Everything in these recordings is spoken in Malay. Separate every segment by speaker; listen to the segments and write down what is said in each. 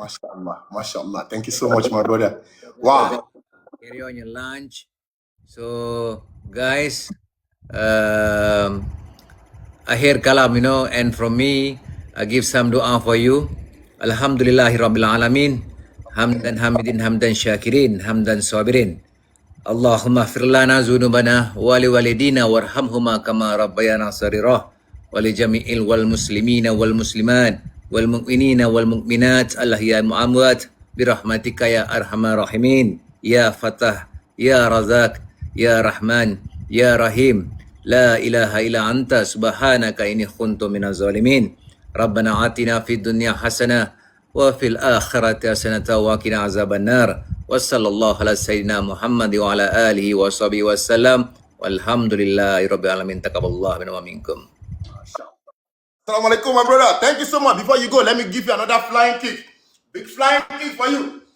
Speaker 1: Masya Allah. Thank you so much, my brother. Wow.
Speaker 2: Carry on your lunch. So, guys, akhir kalam, and from me, I give some dua for you. Alhamdulillahirabbil alamin. Hamdan hamidin hamdan syakirin hamdan sabirin. Allahumma fir lana dzunubana wa li walidina warhamhuma kama rabbayana saghira wa li jami'il wal muslimina wal muslimat wal mu'minina wal mu'minat al-ahya'i wal amwat bi rahmatika ya arhamar rahimin ya Fatah ya Razak ya Rahman ya Rahim la ilaha illa anta subhanaka inni kuntu minaz zalimin. Rabbana atina fid dunya hasanah wa fil akhirati hasanatan wa qina azabannar. Wassallallahu ala sayyidina Muhammad wa ala alihi wa sahbihi wasallam. Walhamdulillahirabbil alamin. Taqabbalallahu minna wa minkum.
Speaker 1: Assalamualaikum, my brother. Thank you so much. Before you go, let me give you another flying kick. Big flying kick for you.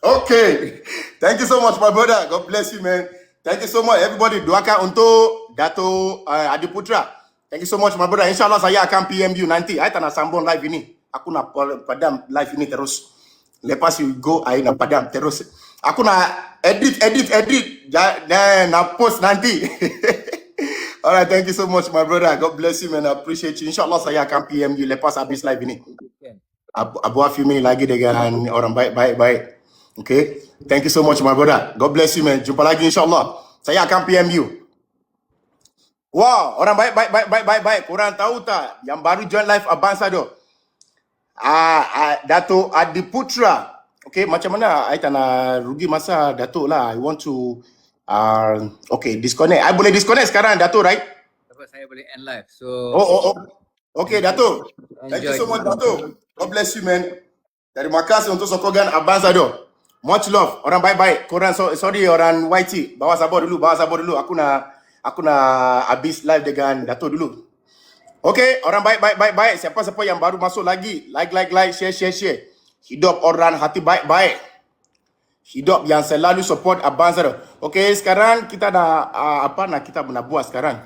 Speaker 1: Okay. Thank you so much, my brother. God bless you, man. Thank you so much, everybody. Doakan untuk Dato Adiputra. Thank you so much, my brother. Inshallah saya akan PM you nanti. Saya tak nak sambung live ini. Aku nak padam live ini terus. Lepas you go, I nak padam terus. Aku nak edit. Dan nak post nanti. Alright, thank you so much, my brother. God bless you, man. I appreciate you. Inshallah saya akan PM you lepas habis live ini. Buat few minit lagi dengan orang baik. Okay. Thank you so much, my brother. God bless you, man. Jumpa lagi inshallah. Saya akan PM you. Wow, orang baik. Korang tahu tak yang baru join live Ambassador? Dato Adiputra. Okay, macam mana? I tak nak rugi masa Dato lah. I want to okay, disconnect. I boleh disconnect sekarang, Dato, right?
Speaker 2: Dapat saya boleh end live. So
Speaker 1: Okay, Dato. Thank you so much, Dato. God bless you, man. Terima kasih untuk sokongan Ambassador. Much love. Orang baik-baik. Korang sorry orang YT. Bawa sabar dulu. Aku nak habis live dengan Dato dulu. Okay, orang baik. Siapa-siapa yang baru masuk lagi, like, share. Hidup orang hati baik-baik. Hidup yang selalu support Ambassador. Okay, sekarang kita nak kita nak buat sekarang.